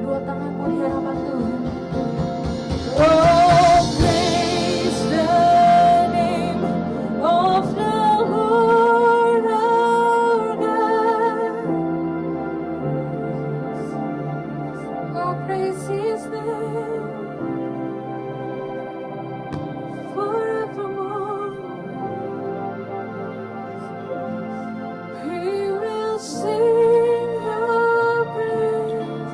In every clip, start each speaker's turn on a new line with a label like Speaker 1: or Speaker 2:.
Speaker 1: kedua tanganmu di hadapan Tuhan.
Speaker 2: Oh, praise the name of the Lord our God.
Speaker 1: Oh, praise His name
Speaker 2: Forevermore, we will sing your praise,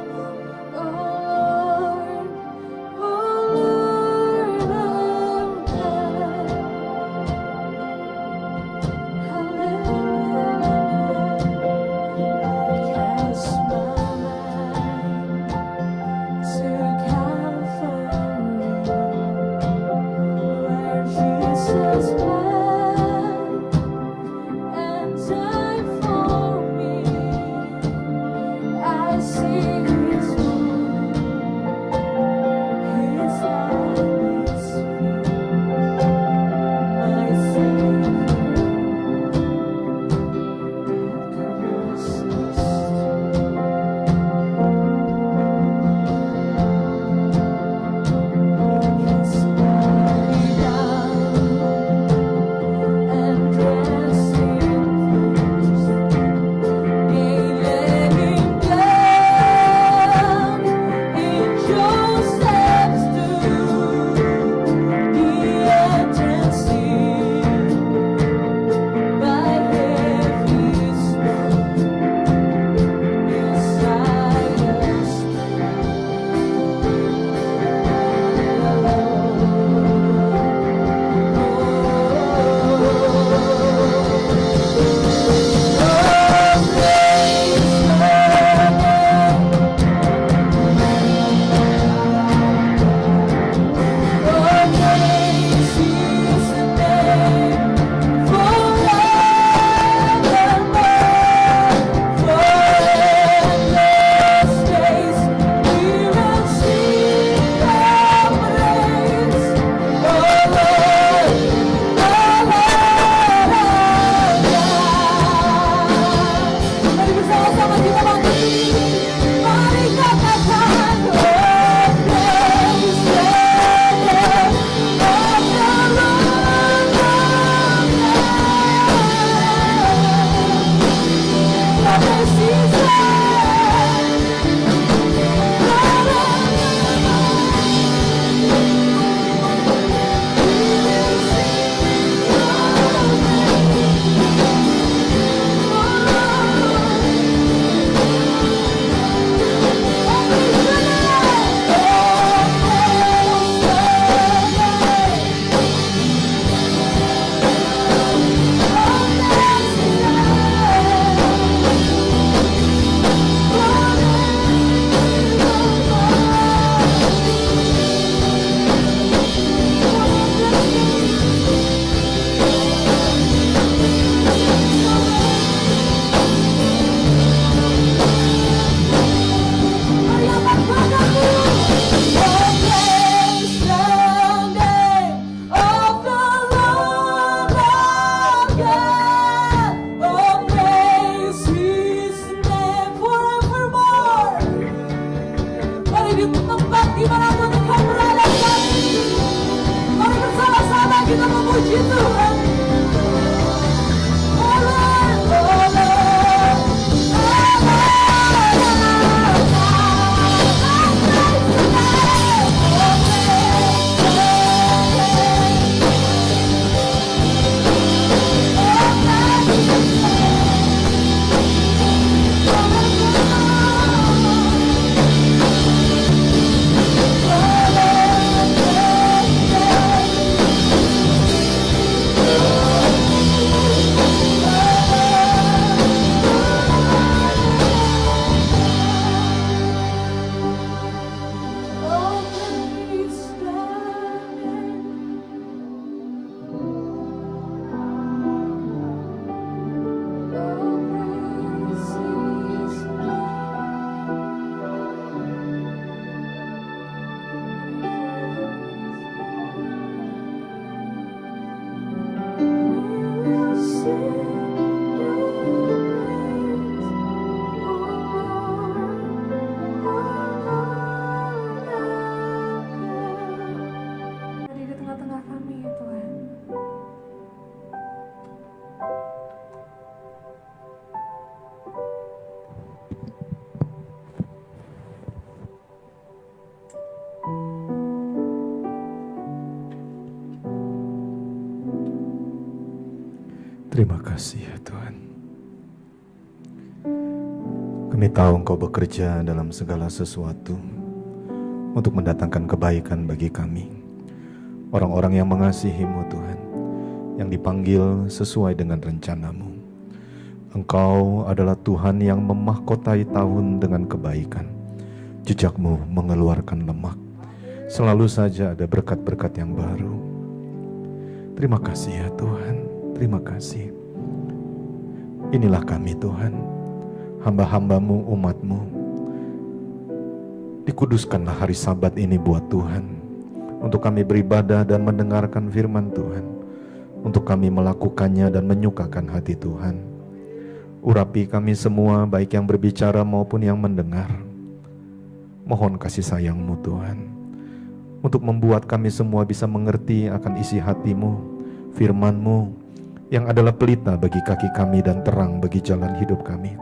Speaker 2: oh Lord, oh Lord our God. Hallelujah. Cast my mind to Calvary, where Jesus bled and died for me. I see His wound, His likeness, my Savior, His body down and dressed in flesh. They let Him down in Joseph's tomb. The entrance sealed by heavy stone. Messiah's
Speaker 3: Terima kasih ya Tuhan. Kami tahu Engkau bekerja dalam segala sesuatu untuk mendatangkan kebaikan bagi kami. Orang-orang yang mengasihi-Mu Tuhan, yang dipanggil sesuai dengan rencana-Mu. Engkau adalah Tuhan yang memahkotai tahun dengan kebaikan. Jejak-Mu mengeluarkan lemak. Selalu saja ada berkat-berkat yang baru. Terima kasih ya Tuhan, terima kasih. Inilah kami Tuhan, hamba-hamba-Mu, umat-Mu. Dikuduskanlah hari Sabat ini buat Tuhan, untuk kami beribadah dan mendengarkan firman Tuhan, untuk kami melakukannya dan menyukakan hati Tuhan. Urapi kami semua, baik yang berbicara maupun yang mendengar. Mohon kasih sayang-Mu Tuhan, untuk membuat kami semua bisa mengerti akan isi hati-Mu, firman-Mu, yang adalah pelita bagi kaki kami dan terang bagi jalan hidup kami.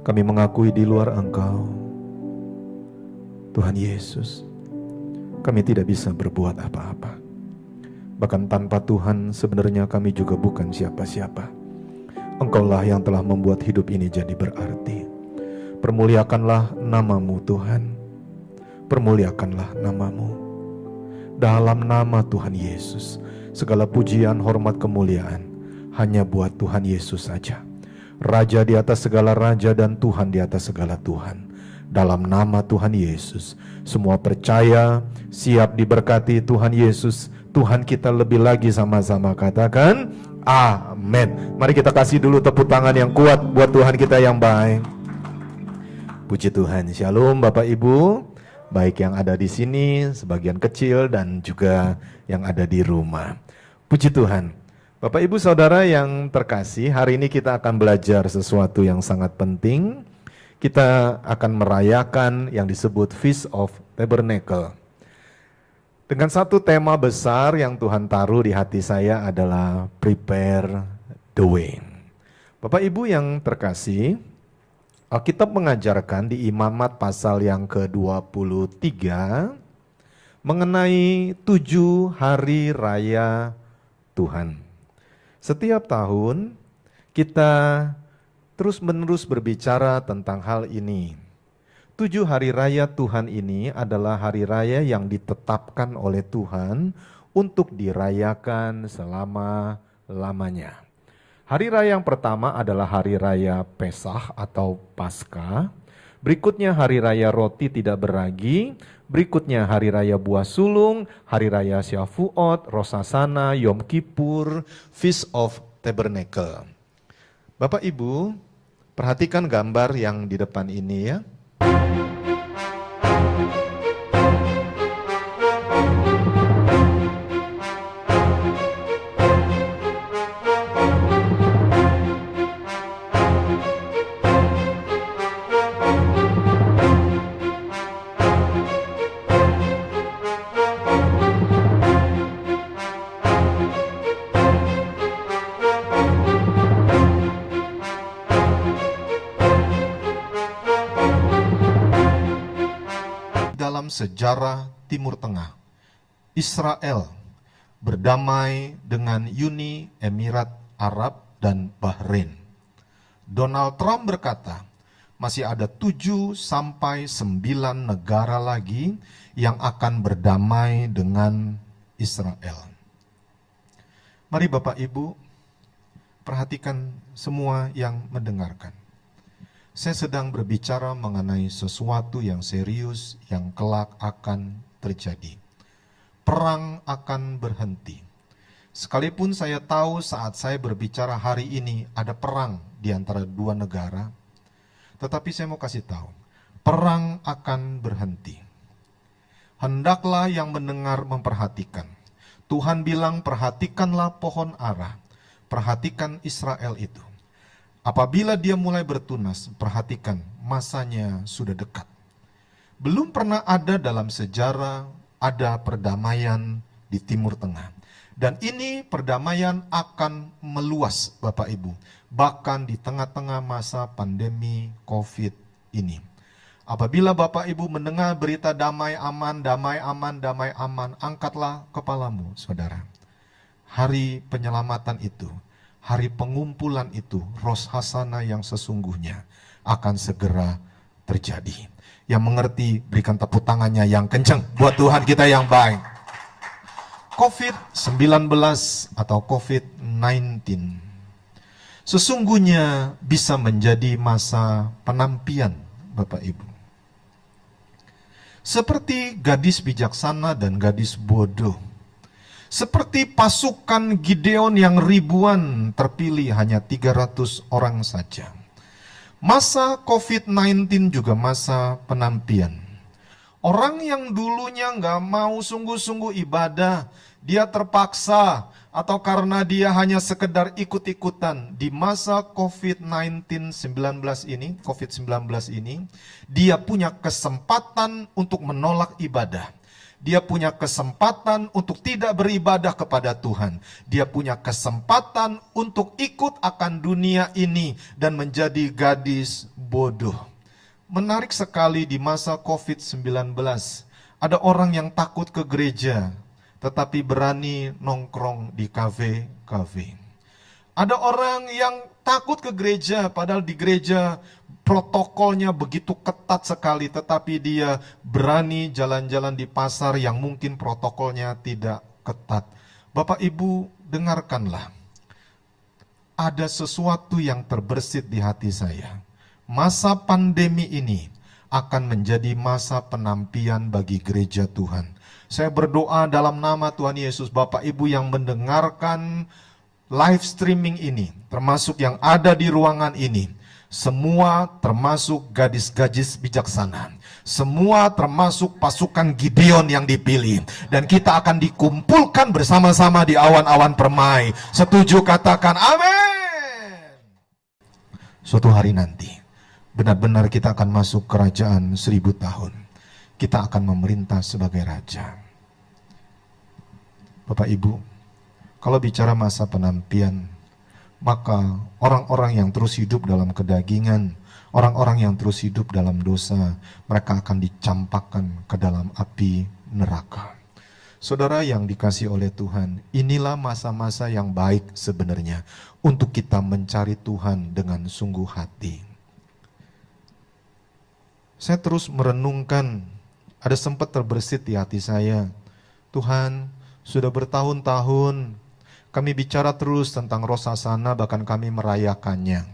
Speaker 3: Kami mengakui di luar Engkau, Tuhan Yesus, kami tidak bisa berbuat apa-apa. Bahkan tanpa Tuhan sebenarnya kami juga bukan siapa-siapa. Engkaulah yang telah membuat hidup ini jadi berarti. Permuliakanlah nama-Mu Tuhan. Permuliakanlah nama-Mu. Dalam nama Tuhan Yesus, segala pujian, hormat, kemuliaan hanya buat Tuhan Yesus saja. Raja di atas segala raja dan Tuhan di atas segala Tuhan. Dalam nama Tuhan Yesus, semua percaya, siap diberkati Tuhan Yesus. Tuhan kita lebih lagi sama-sama katakan amin. Mari kita kasih dulu tepuk tangan yang kuat buat Tuhan kita yang baik. Puji Tuhan. Shalom Bapak Ibu, baik yang ada di sini, sebagian kecil dan juga yang ada di rumah. Puji Tuhan. Bapak Ibu Saudara yang terkasih, hari ini kita akan belajar sesuatu yang sangat penting. Kita akan merayakan yang disebut Feast of Tabernacle. Dengan satu tema besar yang Tuhan taruh di hati saya adalah Prepare the Way. Bapak Ibu yang terkasih, Alkitab mengajarkan di Imamat pasal yang ke-23 mengenai 7 hari raya Tuhan. Setiap tahun kita terus-menerus berbicara tentang hal ini. 7 hari raya Tuhan ini adalah hari raya yang ditetapkan oleh Tuhan untuk dirayakan selama-lamanya. Hari raya yang pertama adalah hari raya Pesah atau Paskah. Berikutnya hari raya roti tidak beragi. Berikutnya hari raya buah sulung, hari raya Syafuot, Rosh Hashanah, Yom Kippur, Feast of Tabernacle. Bapak Ibu, perhatikan gambar yang di depan ini ya. Dalam sejarah Timur Tengah, Israel berdamai dengan Uni Emirat Arab dan Bahrain. Donald Trump berkata, masih ada 7 sampai 9 negara lagi yang akan berdamai dengan Israel. Mari Bapak Ibu, perhatikan semua yang mendengarkan. Saya sedang berbicara mengenai sesuatu yang serius yang kelak akan terjadi. Perang akan berhenti. Sekalipun saya tahu saat saya berbicara hari ini ada perang di antara 2 negara, tetapi saya mau kasih tahu, perang akan berhenti. Hendaklah yang mendengar memperhatikan. Tuhan bilang perhatikanlah pohon ara, perhatikan Israel itu. Apabila dia mulai bertunas, perhatikan, masanya sudah dekat. Belum pernah ada dalam sejarah ada perdamaian di Timur Tengah. Dan ini perdamaian akan meluas Bapak Ibu, bahkan di tengah-tengah masa pandemi COVID ini. Apabila Bapak Ibu mendengar berita damai aman, damai aman, damai aman, angkatlah kepalamu saudara. Hari penyelamatan itu hari pengumpulan itu, Rosh Hashanah yang sesungguhnya akan segera terjadi. Yang mengerti berikan tepuk tangannya yang kencang buat Tuhan kita yang baik. COVID-19 atau COVID-19 sesungguhnya bisa menjadi masa penampian Bapak Ibu. Seperti gadis bijaksana dan gadis bodoh. Seperti pasukan Gideon yang ribuan terpilih hanya 300 orang saja. Masa COVID-19 juga masa penampian. Orang yang dulunya nggak mau sungguh-sungguh ibadah, dia terpaksa atau karena dia hanya sekedar ikut-ikutan di masa COVID-19 ini, dia punya kesempatan untuk menolak ibadah. Dia punya kesempatan untuk tidak beribadah kepada Tuhan. Dia punya kesempatan untuk ikut akan dunia ini dan menjadi gadis bodoh. Menarik sekali di masa COVID-19, ada orang yang takut ke gereja, tetapi berani nongkrong di kafe-kafe. Ada orang yang takut ke gereja, padahal di gereja protokolnya begitu ketat sekali, tetapi dia berani jalan-jalan di pasar yang mungkin protokolnya tidak ketat. Bapak Ibu, dengarkanlah. Ada sesuatu yang terbersit di hati saya. Masa pandemi ini akan menjadi masa penampian bagi gereja Tuhan. Saya berdoa dalam nama Tuhan Yesus, Bapak Ibu yang mendengarkan live streaming ini, termasuk yang ada di ruangan ini, semua termasuk gadis-gadis bijaksana, semua termasuk pasukan Gideon yang dipilih, dan kita akan dikumpulkan bersama-sama di awan-awan permai. Setuju? Katakan amin. Suatu hari nanti benar-benar kita akan masuk kerajaan 1000 tahun. Kita akan memerintah sebagai raja. Bapak Ibu, kalau bicara masa penampian, maka orang-orang yang terus hidup dalam kedagingan, orang-orang yang terus hidup dalam dosa, mereka akan dicampakkan ke dalam api neraka. Saudara yang dikasihi oleh Tuhan, inilah masa-masa yang baik sebenarnya untuk kita mencari Tuhan dengan sungguh hati. Saya terus merenungkan, ada sempat terbersit di hati saya, Tuhan, sudah bertahun-tahun kami bicara terus tentang Rosh Hashanah, bahkan kami merayakannya.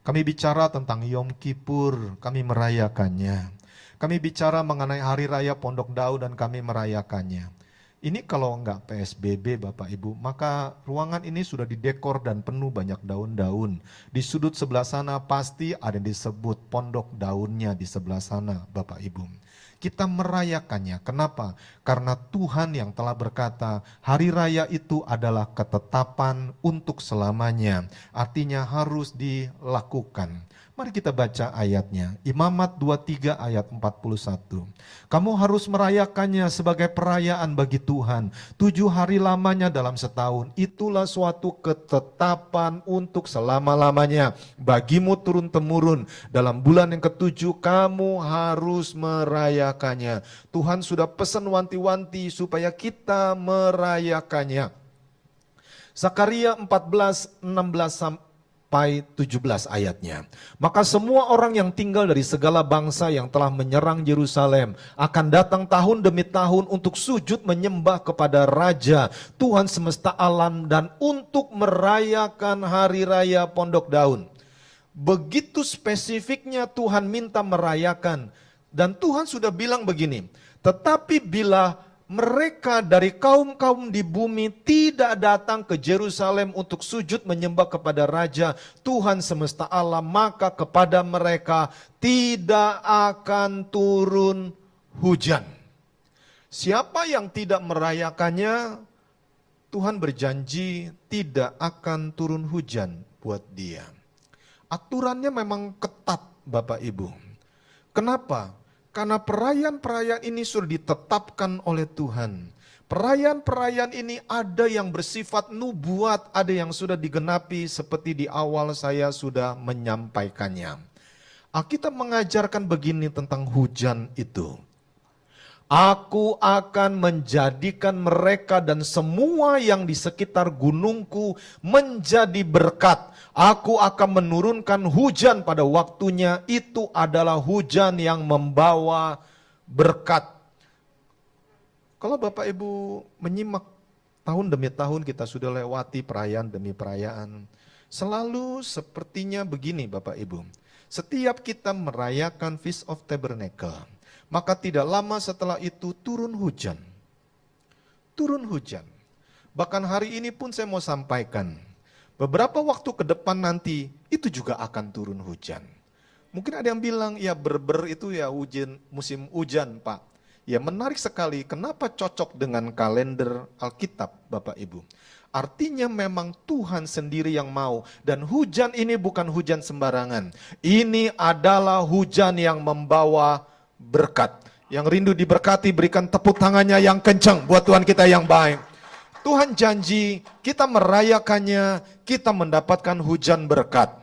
Speaker 3: Kami bicara tentang Yom Kippur, kami merayakannya. Kami bicara mengenai Hari Raya Pondok Daun dan kami merayakannya. Ini kalau enggak PSBB Bapak Ibu, maka ruangan ini sudah didekor dan penuh banyak daun-daun. Di sudut sebelah sana pasti ada yang disebut pondok daunnya di sebelah sana Bapak Ibu. Kita merayakannya. Kenapa? Karena Tuhan yang telah berkata, hari raya itu adalah ketetapan untuk selamanya. Artinya harus dilakukan. Mari kita baca ayatnya. Imamat 23 ayat 41. Kamu harus merayakannya sebagai perayaan bagi Tuhan. 7 hari lamanya dalam setahun. Itulah suatu ketetapan untuk selama-lamanya. Bagimu turun-temurun. Dalam bulan yang ke-7 kamu harus merayakannya. Tuhan sudah pesan wanti-wanti supaya kita merayakannya. Zakaria 14:16 sampai 17 ayatnya. Maka semua orang yang tinggal dari segala bangsa yang telah menyerang Yerusalem akan datang tahun demi tahun untuk sujud menyembah kepada Raja Tuhan semesta alam dan untuk merayakan hari raya Pondok Daun. Begitu spesifiknya Tuhan minta merayakan, dan Tuhan sudah bilang begini, tetapi bila mereka dari kaum-kaum di bumi tidak datang ke Yerusalem untuk sujud menyembah kepada Raja Tuhan semesta alam, maka kepada mereka tidak akan turun hujan. Siapa yang tidak merayakannya, Tuhan berjanji tidak akan turun hujan buat dia. Aturannya memang ketat Bapak Ibu. Kenapa? Karena perayaan-perayaan ini sudah ditetapkan oleh Tuhan. Perayaan-perayaan ini ada yang bersifat nubuat, ada yang sudah digenapi seperti di awal saya sudah menyampaikannya. Alkitab mengajarkan begini tentang hujan itu. Aku akan menjadikan mereka dan semua yang di sekitar gunungku menjadi berkat. Aku akan menurunkan hujan pada waktunya, itu adalah hujan yang membawa berkat. Kalau Bapak Ibu menyimak tahun demi tahun kita sudah lewati perayaan demi perayaan. Selalu sepertinya begini Bapak Ibu. Setiap kita merayakan Feast of Tabernacle, maka tidak lama setelah itu turun hujan. Turun hujan. Bahkan hari ini pun saya mau sampaikan, beberapa waktu ke depan nanti itu juga akan turun hujan. Mungkin ada yang bilang, ya Berber itu ya hujan, musim hujan Pak. Ya menarik sekali, kenapa cocok dengan kalender Alkitab Bapak Ibu. Artinya memang Tuhan sendiri yang mau. Dan hujan ini bukan hujan sembarangan. Ini adalah hujan yang membawa berkat. Yang rindu diberkati berikan tepuk tangannya yang kencang buat Tuhan kita yang baik. Tuhan janji kita merayakannya, kita mendapatkan hujan berkat.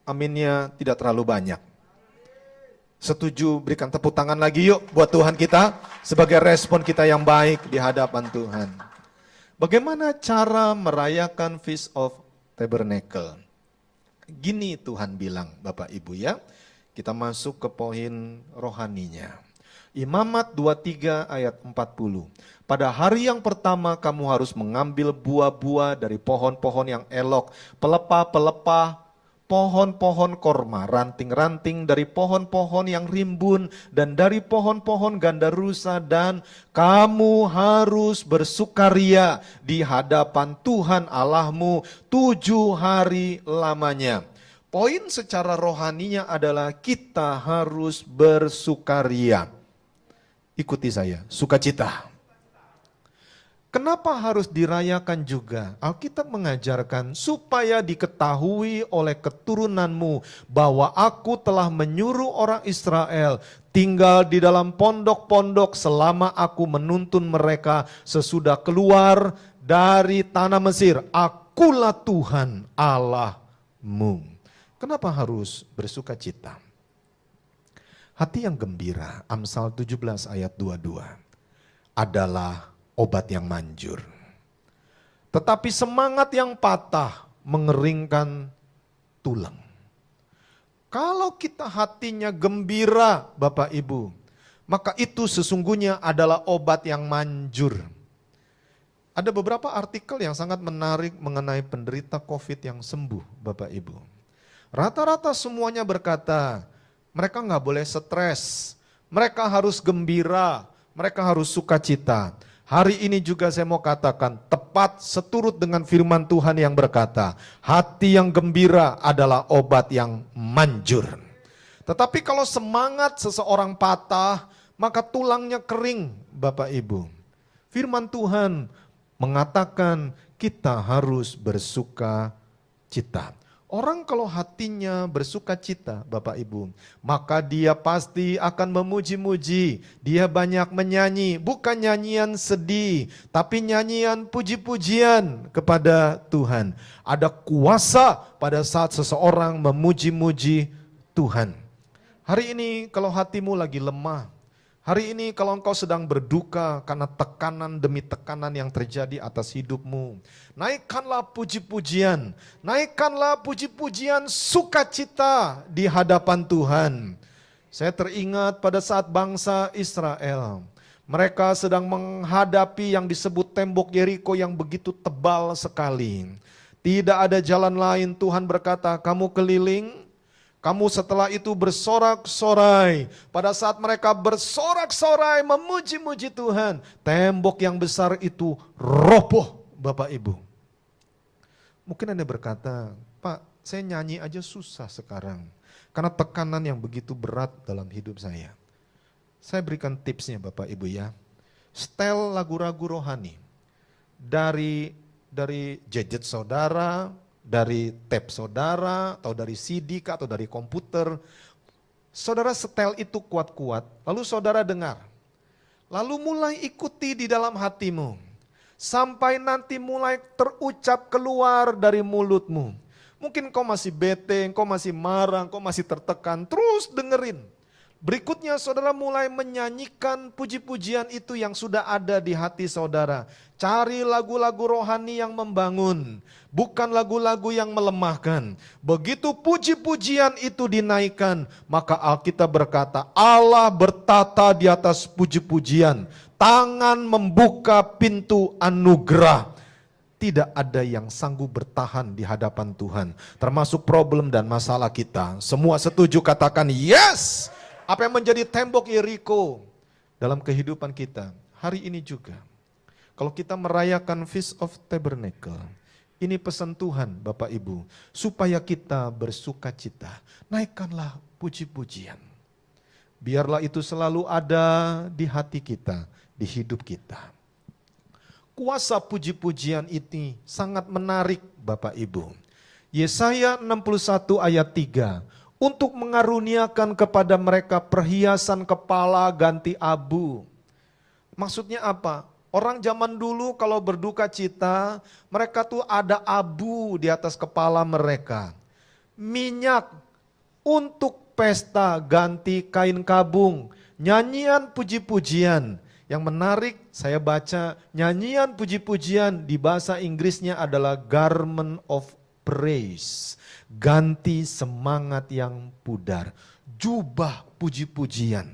Speaker 3: Aminnya tidak terlalu banyak. Setuju, berikan tepuk tangan lagi yuk buat Tuhan kita sebagai respon kita yang baik di hadapan Tuhan. Bagaimana cara merayakan Feast of Tabernacle? Gini Tuhan bilang Bapak Ibu ya. Kita masuk ke poin rohaninya. Imamat 23 ayat 40. Pada hari yang pertama kamu harus mengambil buah-buah dari pohon-pohon yang elok, pelepah-pelepah, pohon-pohon korma, ranting-ranting dari pohon-pohon yang rimbun, dan dari pohon-pohon gandarusa, dan kamu harus bersukaria di hadapan Tuhan Allahmu 7 hari lamanya. Poin secara rohaninya adalah kita harus bersukaria. Ikuti saya, sukacita. Kenapa harus dirayakan juga? Alkitab mengajarkan supaya diketahui oleh keturunanmu bahwa aku telah menyuruh orang Israel tinggal di dalam pondok-pondok selama aku menuntun mereka sesudah keluar dari tanah Mesir. Akulah Tuhan Allahmu. Kenapa harus bersukacita? Hati yang gembira, Amsal 17 ayat 22, adalah obat yang manjur. Tetapi semangat yang patah mengeringkan tulang. Kalau kita hatinya gembira Bapak Ibu, maka itu sesungguhnya adalah obat yang manjur. Ada beberapa artikel yang sangat menarik mengenai penderita COVID yang sembuh Bapak Ibu. Rata-rata semuanya berkata, mereka nggak boleh stres, mereka harus gembira, mereka harus sukacita. Hari ini juga saya mau katakan, tepat seturut dengan firman Tuhan yang berkata, hati yang gembira adalah obat yang manjur. Tetapi kalau semangat seseorang patah, maka tulangnya kering Bapak Ibu. Firman Tuhan mengatakan kita harus bersukacita. Orang kalau hatinya bersukacita Bapak Ibu, maka dia pasti akan memuji-muji. Dia banyak menyanyi, bukan nyanyian sedih, tapi nyanyian puji-pujian kepada Tuhan. Ada kuasa pada saat seseorang memuji-muji Tuhan. Hari ini kalau hatimu lagi lemah, hari ini kalau engkau sedang berduka karena tekanan demi tekanan yang terjadi atas hidupmu, naikkanlah puji-pujian, naikkanlah puji-pujian sukacita di hadapan Tuhan. Saya teringat pada saat bangsa Israel, mereka sedang menghadapi yang disebut tembok Yeriko yang begitu tebal sekali. Tidak ada jalan lain, Tuhan berkata, kamu keliling, kamu setelah itu bersorak-sorai. Pada saat mereka bersorak-sorai memuji-muji Tuhan, tembok yang besar itu roboh Bapak Ibu. Mungkin Anda berkata, Pak, saya nyanyi aja susah sekarang. Karena tekanan yang begitu berat dalam hidup saya. Saya berikan tipsnya Bapak Ibu ya. Setel lagu-lagu rohani. Dari gadget saudara, dari tape saudara, atau dari CD atau dari komputer. Saudara setel itu kuat-kuat, lalu saudara dengar. Lalu mulai ikuti di dalam hatimu. Sampai nanti mulai terucap keluar dari mulutmu. Mungkin kau masih bete, kau masih marah, kau masih tertekan, terus dengerin. Berikutnya saudara mulai menyanyikan puji-pujian itu yang sudah ada di hati saudara. Cari lagu-lagu rohani yang membangun, bukan lagu-lagu yang melemahkan. Begitu puji-pujian itu dinaikkan, maka Alkitab berkata Allah bertata di atas puji-pujian. Tangan membuka pintu anugerah. Tidak ada yang sanggup bertahan di hadapan Tuhan. Termasuk problem dan masalah kita. Semua setuju katakan yes. Apa yang menjadi tembok Yeriko dalam kehidupan kita hari ini juga. Kalau kita merayakan Feast of Tabernacle, ini pesan Tuhan Bapak Ibu, supaya kita bersuka cita. Naikkanlah puji-pujian. Biarlah itu selalu ada di hati kita, di hidup kita. Kuasa puji-pujian ini sangat menarik Bapak Ibu. Yesaya 61 ayat 3. Untuk mengaruniakan kepada mereka perhiasan kepala ganti abu. Maksudnya apa? Orang zaman dulu kalau berduka cita, mereka tuh ada abu di atas kepala mereka. Minyak untuk pesta ganti kain kabung. Nyanyian puji-pujian. Yang menarik saya baca nyanyian puji-pujian di bahasa Inggrisnya adalah garment of praise. Ganti semangat yang pudar. Jubah puji-pujian.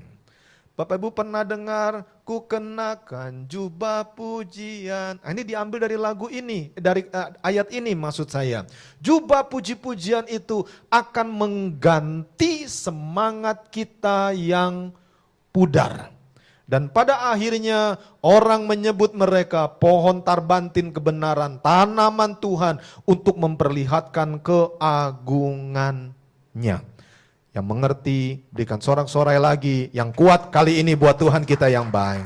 Speaker 3: Bapak Ibu pernah dengar, ku kenakan jubah pujian. Ini diambil dari lagu ini, dari ayat ini maksud saya. Jubah puji-pujian itu akan mengganti semangat kita yang pudar. Dan pada akhirnya orang menyebut mereka pohon tarbantin kebenaran, tanaman Tuhan untuk memperlihatkan keagungannya. Yang mengerti, berikan sorak-sorai lagi, yang kuat kali ini buat Tuhan kita yang baik.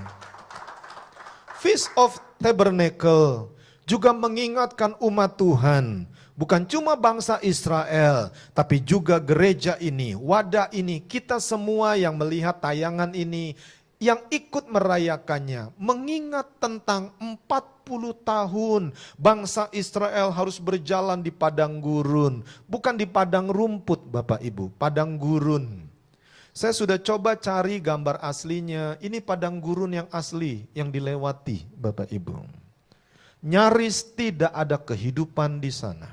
Speaker 3: Feast of Tabernacle juga mengingatkan umat Tuhan, bukan cuma bangsa Israel, tapi juga gereja ini, wadah ini, kita semua yang melihat tayangan ini, yang ikut merayakannya, mengingat tentang 40 tahun bangsa Israel harus berjalan di padang gurun. Bukan di padang rumput Bapak Ibu, padang gurun. Saya sudah coba cari gambar aslinya, ini padang gurun yang asli, yang dilewati Bapak Ibu. Nyaris tidak ada kehidupan di sana.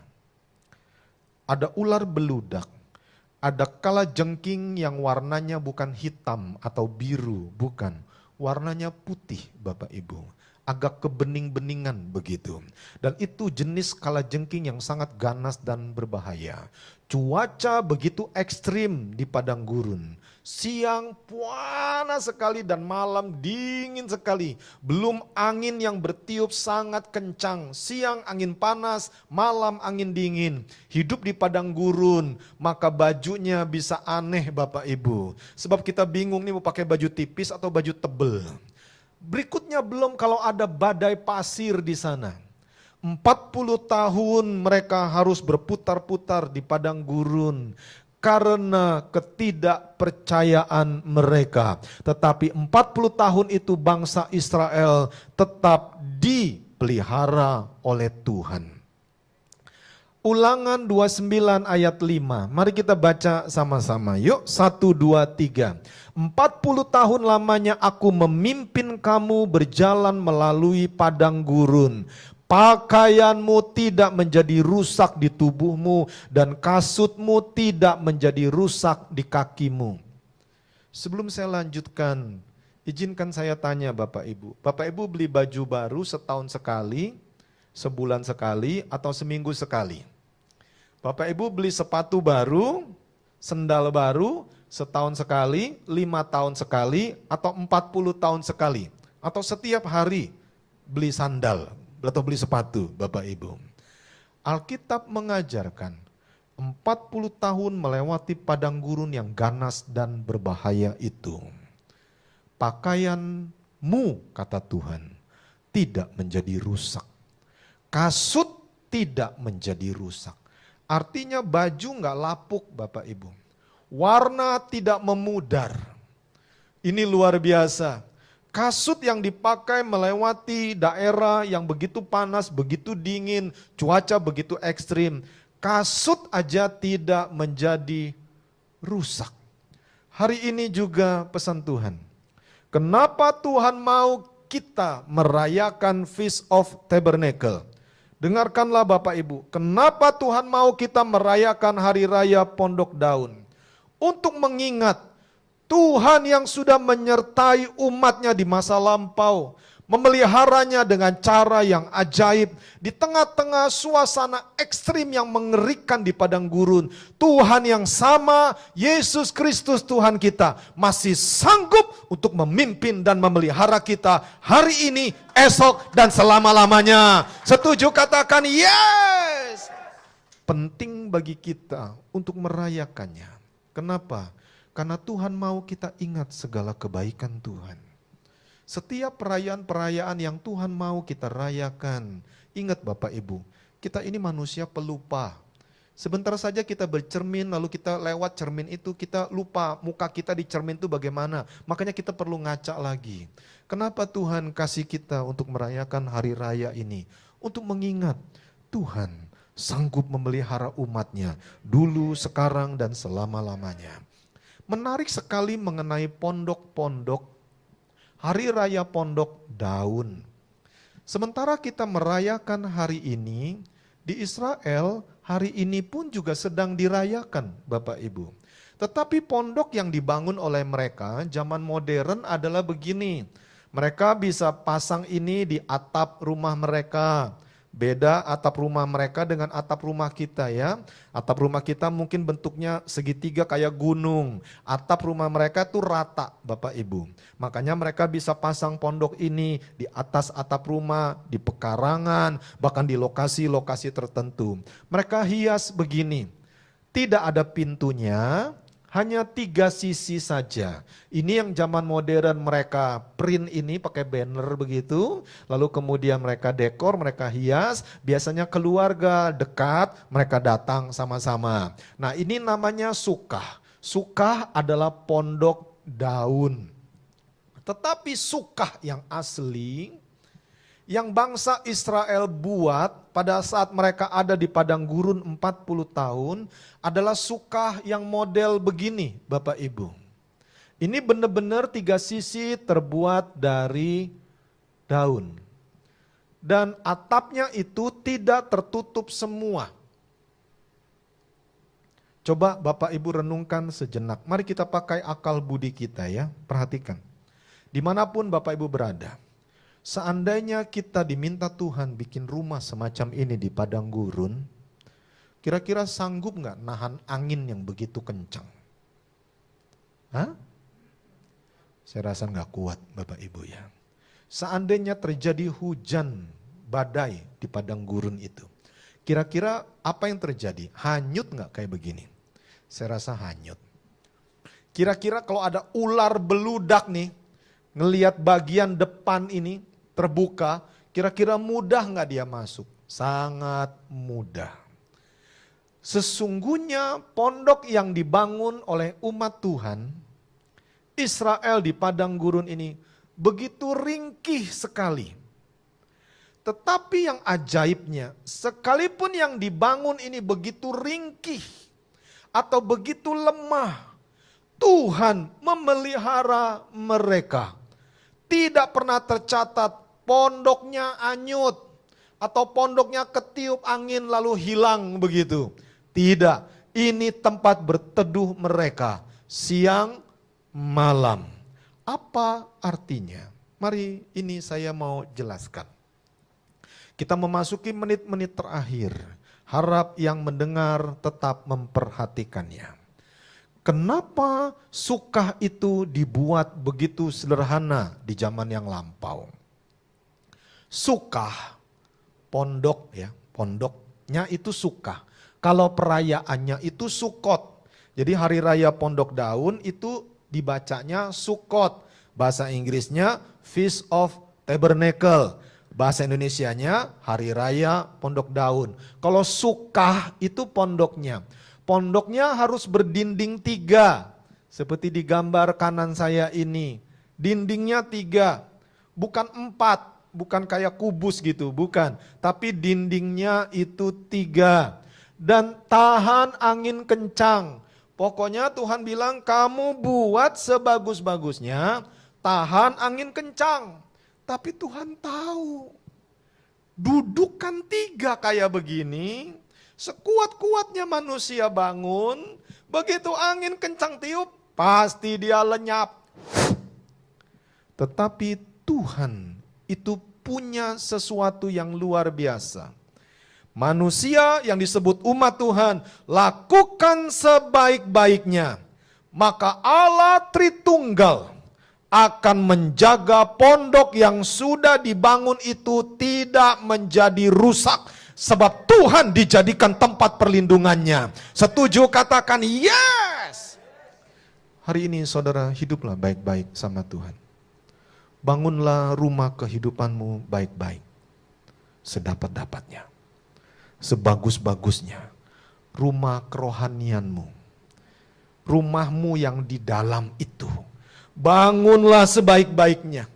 Speaker 3: Ada ular beludak. Ada kalajengking yang warnanya bukan hitam atau biru, bukan. Warnanya putih Bapak Ibu. Agak kebening-beningan begitu. Dan itu jenis kalajengking yang sangat ganas dan berbahaya. Cuaca begitu ekstrim di padang gurun. Siang panas sekali dan malam dingin sekali. Belum angin yang bertiup sangat kencang. Siang angin panas, malam angin dingin. Hidup di padang gurun, maka bajunya bisa aneh Bapak Ibu. Sebab kita bingung nih mau pakai baju tipis atau baju tebel. Berikutnya belum kalau ada badai pasir di sana. 40 tahun mereka harus berputar-putar di padang gurun. Karena ketidakpercayaan mereka. Tetapi 40 tahun itu bangsa Israel tetap dipelihara oleh Tuhan. Ulangan 29 ayat 5. Mari kita baca sama-sama. Yuk 1, 2, 3. 40 tahun lamanya aku memimpin kamu berjalan melalui padang gurun. Pakaianmu tidak menjadi rusak di tubuhmu dan kasutmu tidak menjadi rusak di kakimu. Sebelum saya lanjutkan, izinkan saya tanya Bapak Ibu. Bapak Ibu beli baju baru setahun sekali, sebulan sekali, atau seminggu sekali? Bapak Ibu beli sepatu baru, sendal baru, setahun sekali, 5 tahun sekali, atau 40 tahun sekali? Atau setiap hari beli sandal? Atau beli sepatu Bapak Ibu. Alkitab mengajarkan 40 tahun melewati padang gurun yang ganas dan berbahaya itu. Pakaianmu kata Tuhan tidak menjadi rusak. Kasut tidak menjadi rusak. Artinya baju nggak lapuk Bapak Ibu. Warna tidak memudar. Ini luar biasa. Kasut yang dipakai melewati daerah yang begitu panas, begitu dingin, cuaca begitu ekstrim. Kasut aja tidak menjadi rusak. Hari ini juga pesan Tuhan. Kenapa Tuhan mau kita merayakan Feast of Tabernacle? Dengarkanlah Bapak Ibu, kenapa Tuhan mau kita merayakan Hari Raya Pondok Daun? Untuk mengingat Tuhan yang sudah menyertai umatnya di masa lampau, memeliharanya dengan cara yang ajaib di tengah-tengah suasana ekstrim yang mengerikan di padang gurun. Tuhan yang sama, Yesus Kristus Tuhan kita, masih sanggup untuk memimpin dan memelihara kita hari ini, esok, dan selama-lamanya. Setuju? Katakan yes. Penting bagi kita untuk merayakannya. Kenapa? Karena Tuhan mau kita ingat segala kebaikan Tuhan. Setiap perayaan-perayaan yang Tuhan mau kita rayakan, ingat Bapak Ibu, kita ini manusia pelupa. Sebentar saja kita bercermin, lalu kita lewat cermin itu, kita lupa muka kita di cermin itu bagaimana. Makanya kita perlu ngaca lagi. Kenapa Tuhan kasih kita untuk merayakan hari raya ini? Untuk mengingat Tuhan sanggup memelihara umatnya dulu, sekarang, dan selama-lamanya. Menarik sekali mengenai pondok-pondok Hari Raya Pondok Daun. Sementara kita merayakan hari ini, di Israel hari ini pun juga sedang dirayakan Bapak Ibu. Tetapi pondok yang dibangun oleh mereka zaman modern adalah begini. Mereka bisa pasang ini di atap rumah mereka. Beda atap rumah mereka dengan atap rumah kita ya. Atap rumah kita mungkin bentuknya segitiga kayak gunung. Atap rumah mereka tuh rata Bapak Ibu. Makanya mereka bisa pasang pondok ini di atas atap rumah, di pekarangan, bahkan di lokasi-lokasi tertentu. Mereka hias begini, tidak ada pintunya, hanya 3 sisi saja. Ini yang zaman modern mereka print ini pakai banner begitu. Lalu kemudian mereka dekor, mereka hias. Biasanya keluarga dekat, mereka datang sama-sama. Nah ini namanya sukah. Sukah adalah pondok daun. Tetapi sukah yang asli, yang bangsa Israel buat pada saat mereka ada di padang gurun 40 tahun adalah sukah yang model begini Bapak Ibu. Ini benar-benar 3 sisi terbuat dari daun. Dan atapnya itu tidak tertutup semua. Coba Bapak Ibu renungkan sejenak. Mari kita pakai akal budi kita ya. Perhatikan. Dimanapun Bapak Ibu berada. Seandainya kita diminta Tuhan bikin rumah semacam ini di padang gurun, kira-kira sanggup nggak nahan angin yang begitu kencang? Hah? Saya rasa nggak kuat Bapak Ibu ya. Seandainya terjadi hujan badai di padang gurun itu, kira-kira apa yang terjadi? Hanyut nggak kayak begini? Saya rasa hanyut. Kira-kira kalau ada ular beludak nih, ngelihat bagian depan ini terbuka, kira-kira mudah nggak dia masuk? Sangat mudah. Sesungguhnya pondok yang dibangun oleh umat Tuhan, Israel di padang gurun ini begitu ringkih sekali. Tetapi yang ajaibnya, sekalipun yang dibangun ini begitu ringkih atau begitu lemah, Tuhan memelihara mereka. Tidak pernah tercatat pondoknya anyut atau pondoknya ketiup angin lalu hilang begitu. Tidak, ini tempat berteduh mereka siang malam. Apa artinya? Mari ini saya mau jelaskan. Kita memasuki menit-menit terakhir. Harap yang mendengar tetap memperhatikannya. Kenapa sukah itu dibuat begitu sederhana di zaman yang lampau? Sukah, pondok ya, pondoknya itu sukah. Kalau perayaannya itu Sukot. Jadi hari raya Pondok Daun itu dibacanya Sukot. Bahasa Inggrisnya Feast of Tabernacle. Bahasa Indonesianya Hari Raya Pondok Daun. Kalau sukah itu pondoknya. Pondoknya harus berdinding 3. Seperti di gambar kanan saya ini. Dindingnya 3. Bukan 4. Bukan kayak kubus gitu, bukan. Tapi dindingnya itu 3. Dan tahan angin kencang. Pokoknya Tuhan bilang kamu buat sebagus-bagusnya, tahan angin kencang. Tapi Tuhan tahu, dudukan 3 kayak begini, sekuat-kuatnya manusia bangun, begitu angin kencang tiup, pasti dia lenyap. Tetapi Tuhan itu punya sesuatu yang luar biasa. Manusia yang disebut umat Tuhan, lakukan sebaik-baiknya. Maka Allah Tritunggal akan menjaga pondok yang sudah dibangun itu tidak menjadi rusak. Sebab Tuhan dijadikan tempat perlindungannya. Setuju? Katakan yes. Hari ini saudara hiduplah baik-baik sama Tuhan. Bangunlah rumah kehidupanmu baik-baik. Sedapat-dapatnya. Sebagus-bagusnya. Rumah kerohanianmu. Rumahmu yang di dalam itu. Bangunlah sebaik-baiknya.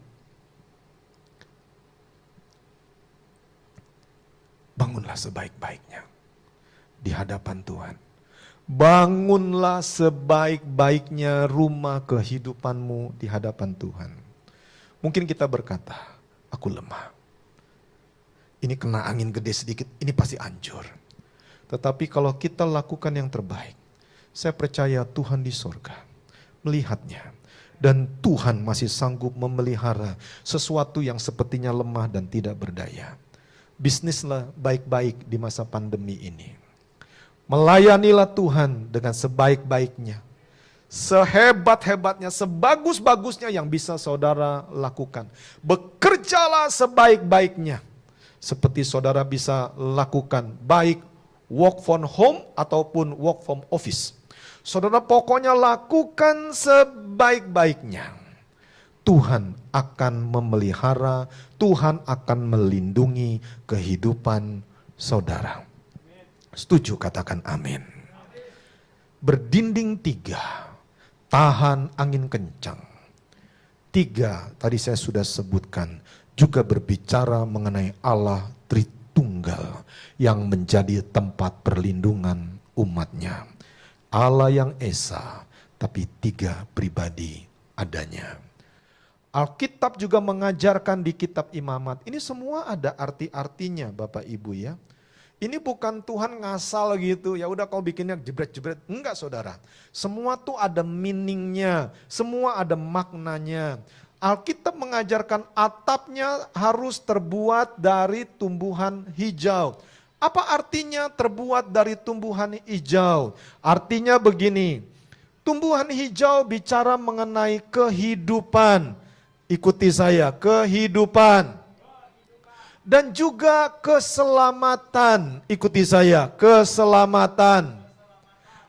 Speaker 3: Bangunlah sebaik-baiknya di hadapan Tuhan. Bangunlah sebaik-baiknya rumah kehidupanmu di hadapan Tuhan. Mungkin kita berkata, aku lemah. Ini kena angin gede sedikit, ini pasti hancur. Tetapi kalau kita lakukan yang terbaik, saya percaya Tuhan di sorga melihatnya. Dan Tuhan masih sanggup memelihara sesuatu yang sepertinya lemah dan tidak berdaya. Bisnislah baik-baik di masa pandemi ini. Melayanilah Tuhan dengan sebaik-baiknya. Sehebat-hebatnya, sebagus-bagusnya yang bisa saudara lakukan. Bekerjalah sebaik-baiknya. Seperti saudara bisa lakukan baik work from home ataupun work from office. Saudara pokoknya lakukan sebaik-baiknya. Tuhan akan memelihara, Tuhan akan melindungi kehidupan saudara. Setuju? Katakan amin. Berdinding 3, tahan angin kencang. 3, tadi saya sudah sebutkan, juga berbicara mengenai Allah Tritunggal yang menjadi tempat perlindungan umatnya. Allah yang Esa, tapi 3 pribadi adanya. Alkitab juga mengajarkan di kitab Imamat, ini semua ada arti-artinya Bapak Ibu ya. Ini bukan Tuhan ngasal gitu, ya udah kau bikinnya jebret-jebret. Enggak saudara, semua tuh ada meaningnya, semua ada maknanya. Alkitab mengajarkan atapnya harus terbuat dari tumbuhan hijau. Apa artinya terbuat dari tumbuhan hijau? Artinya begini, tumbuhan hijau bicara mengenai kehidupan. Ikuti saya, kehidupan. Dan juga keselamatan. Ikuti saya, keselamatan.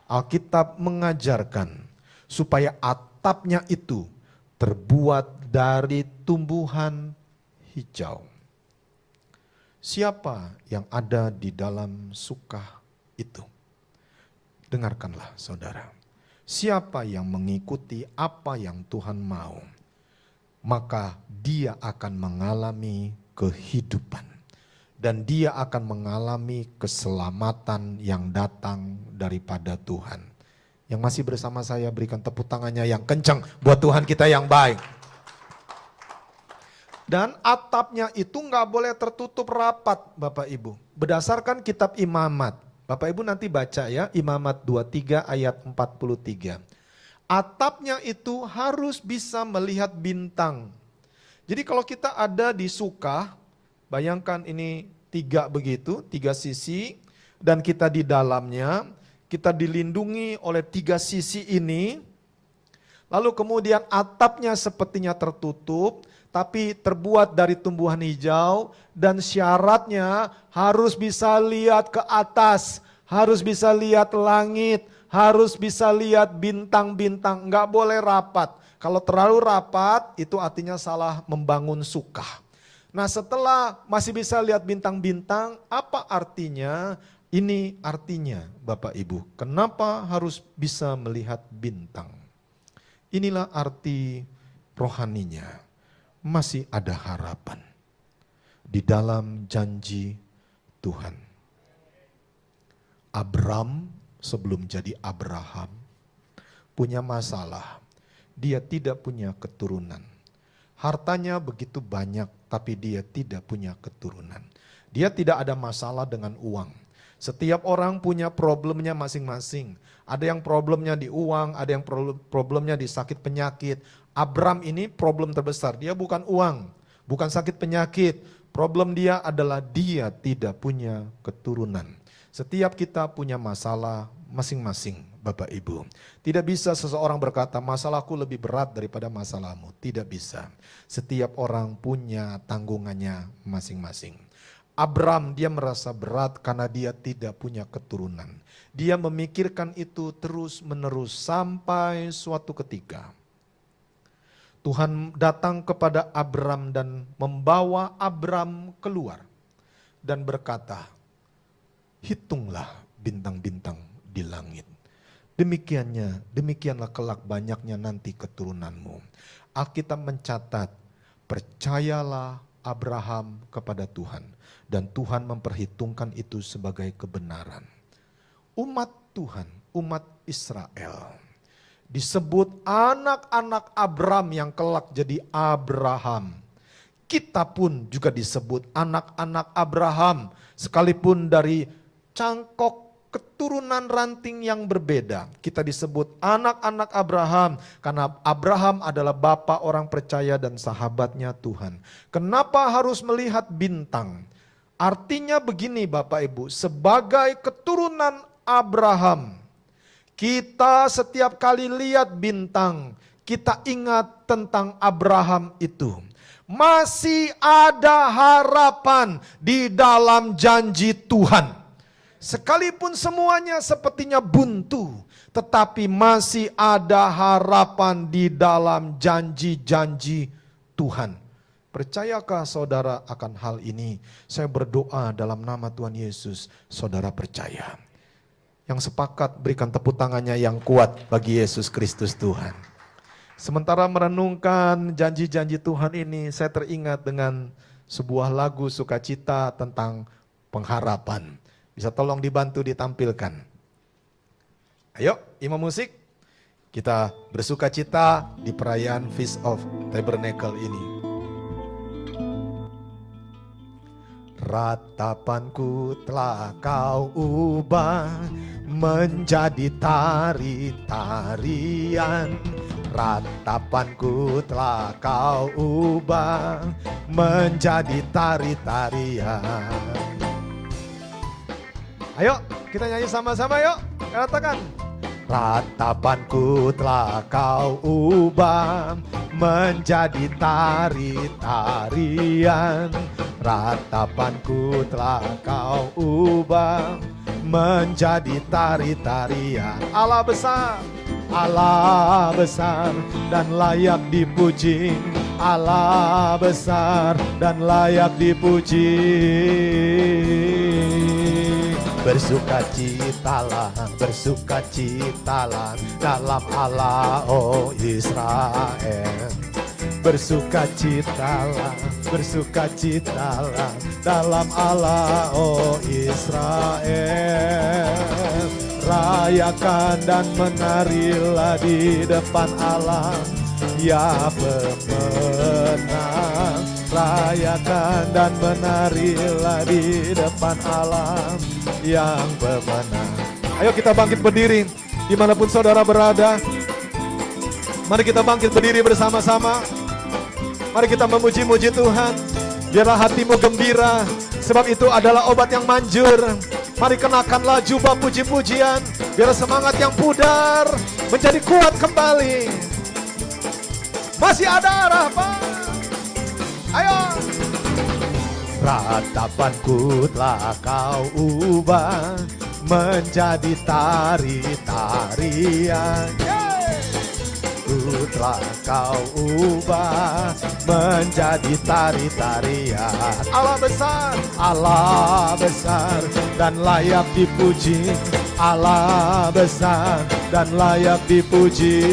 Speaker 3: Alkitab mengajarkan supaya atapnya itu terbuat dari tumbuhan hijau. Siapa yang ada di dalam Sukah itu? Dengarkanlah saudara. Siapa yang mengikuti apa yang Tuhan mau, maka dia akan mengalami kehidupan. Dan dia akan mengalami keselamatan yang datang daripada Tuhan. Yang masih bersama saya berikan tepuk tangannya yang kencang buat Tuhan kita yang baik. Dan atapnya itu nggak boleh tertutup rapat Bapak Ibu. Berdasarkan kitab Imamat. Bapak Ibu nanti baca ya, Imamat 23 ayat 43. Atapnya itu harus bisa melihat bintang. Jadi kalau kita ada di Sukah, bayangkan ini 3 begitu, 3 sisi. Dan kita di dalamnya, kita dilindungi oleh 3 sisi ini. Lalu kemudian atapnya sepertinya tertutup, tapi terbuat dari tumbuhan hijau. Dan syaratnya harus bisa lihat ke atas, harus bisa lihat langit, harus bisa lihat bintang-bintang, nggak boleh rapat. Kalau terlalu rapat itu artinya salah membangun Sukah. Nah setelah masih bisa lihat bintang-bintang, apa artinya? Ini artinya Bapak Ibu, kenapa harus bisa melihat bintang? Inilah arti rohaninya, masih ada harapan di dalam janji Tuhan. Abram sebelum jadi Abraham, punya masalah. Dia tidak punya keturunan. Hartanya begitu banyak, tapi dia tidak punya keturunan. Dia tidak ada masalah dengan uang. Setiap orang punya problemnya masing-masing. Ada yang problemnya di uang, ada yang problemnya di sakit penyakit. Abram ini problem terbesar, dia bukan uang, bukan sakit penyakit. Problem dia adalah dia tidak punya keturunan. Setiap kita punya masalah masing-masing, Bapak Ibu. Tidak bisa seseorang berkata masalahku lebih berat daripada masalahmu. Tidak bisa. Setiap orang punya tanggungannya masing-masing. Abram dia merasa berat karena dia tidak punya keturunan. Dia memikirkan itu terus menerus sampai suatu ketika Tuhan datang kepada Abram dan membawa Abram keluar dan berkata, hitunglah bintang-bintang di langit. Demikianlah kelak banyaknya nanti keturunanmu. Alkitab mencatat, percayalah Abraham kepada Tuhan dan Tuhan memperhitungkan itu sebagai kebenaran. Umat Tuhan, umat Israel disebut anak-anak Abram yang kelak jadi Abraham. Kita pun juga disebut anak-anak Abraham sekalipun dari cangkok keturunan ranting yang berbeda. Kita disebut anak-anak Abraham karena Abraham adalah bapa orang percaya dan sahabatnya Tuhan. Kenapa harus melihat bintang? Artinya begini Bapak Ibu, sebagai keturunan Abraham, kita setiap kali lihat bintang, kita ingat tentang Abraham itu. Masih ada harapan di dalam janji Tuhan. Sekalipun semuanya sepertinya buntu, tetapi masih ada harapan di dalam janji-janji Tuhan. Percayakah saudara akan hal ini? Saya berdoa dalam nama Tuhan Yesus, saudara percaya. Yang sepakat berikan tepuk tangannya yang kuat bagi Yesus Kristus Tuhan. Sementara merenungkan janji-janji Tuhan ini, saya teringat dengan sebuah lagu sukacita tentang pengharapan. Bisa tolong dibantu ditampilkan. Ayo, imam musik, kita bersukacita di perayaan Feast of Tabernacle ini. Ratapanku telah kau ubah menjadi tari-tarian. Ratapanku telah kau ubah menjadi tari-tarian. Ayo kita nyanyi sama-sama yuk, katakan. Ratapanku telah kau ubah menjadi tari-tarian. Ratapanku telah kau ubah menjadi tari-tarian. Allah besar dan layak dipuji. Allah besar dan layak dipuji. Bersukacitalah dalam Allah, oh Israel. Bersukacitalah dalam Allah, oh Israel. Rayakan dan menarilah di depan Allah, ya pemenang. Rayakan dan menarilah di depan Allah yang pemenang. Ayo kita bangkit berdiri dimanapun saudara berada. Mari kita bangkit berdiri bersama-sama. Mari kita memuji-muji Tuhan. Biarlah hatimu gembira, sebab itu adalah obat yang manjur. Mari kenakanlah jubah puji-pujian, biar semangat yang pudar menjadi kuat kembali. Masih ada harapan. Ayo. Ratapanku telah kau ubah menjadi tari-tarian. Telah kau ubah menjadi tari-tarian. Allah besar dan layak dipuji. Allah besar dan layak dipuji.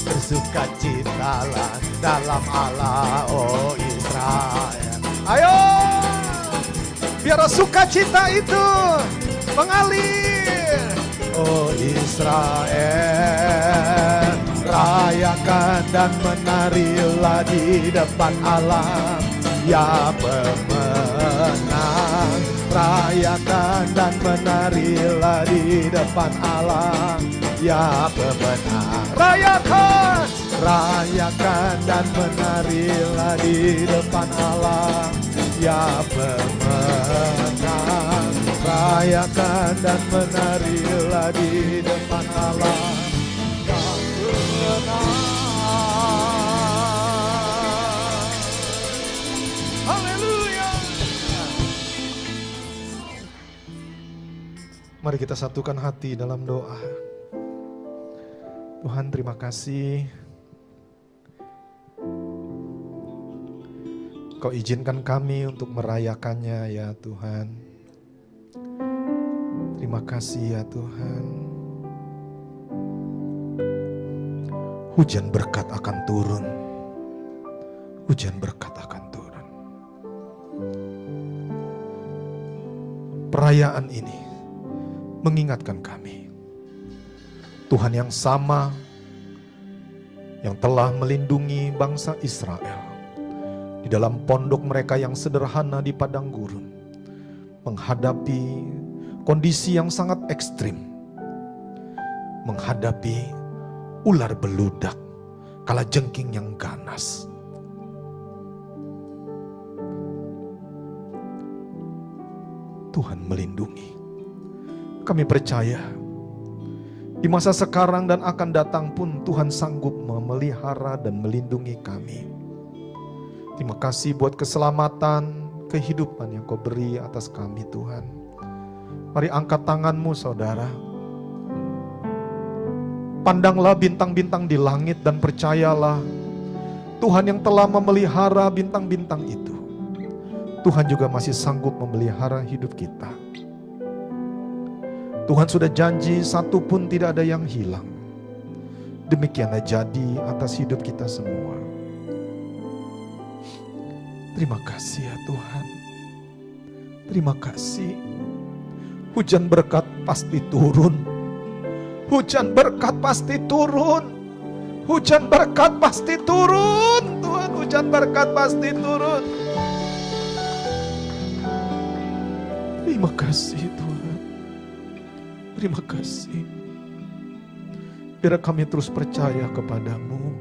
Speaker 3: Bersukacitalah dalam Allah, oh Israel. Ayo, biar sukacita itu mengalir. Oh Israel, rayakan dan menarilah di depan Allah. Ya pemenang, rayakan dan menarilah di depan Allah. Ya pemenang, rayakan, rayakan dan menarilah di depan Allah. Ya pemenang, rayakan dan menarilah di depan Allah. Ya pemenang. Haleluya. Mari kita satukan hati dalam doa. Tuhan, terima kasih Kau izinkan kami untuk merayakannya ya Tuhan. Terima kasih ya Tuhan. Hujan berkat akan turun. Hujan berkat akan turun. Perayaan ini mengingatkan kami, Tuhan yang sama yang telah melindungi bangsa Israel di dalam pondok mereka yang sederhana di padang gurun, menghadapi kondisi yang sangat ekstrim, menghadapi ular beludak, kalajengking yang ganas. Tuhan melindungi. Kami percaya di masa sekarang dan akan datang pun Tuhan sanggup memelihara dan melindungi kami. Terima kasih buat keselamatan, kehidupan yang Kau beri atas kami Tuhan. Mari angkat tanganmu saudara. Pandanglah bintang-bintang di langit dan percayalah Tuhan yang telah memelihara bintang-bintang itu, Tuhan juga masih sanggup memelihara hidup kita. Tuhan sudah janji satu pun tidak ada yang hilang. Demikianlah jadi atas hidup kita semua. Terima kasih ya Tuhan. Terima kasih. Hujan berkat pasti turun. Hujan berkat pasti turun. Hujan berkat pasti turun. Tuhan, hujan berkat pasti turun. Terima kasih Tuhan. Terima kasih. Biar kami terus percaya kepadamu.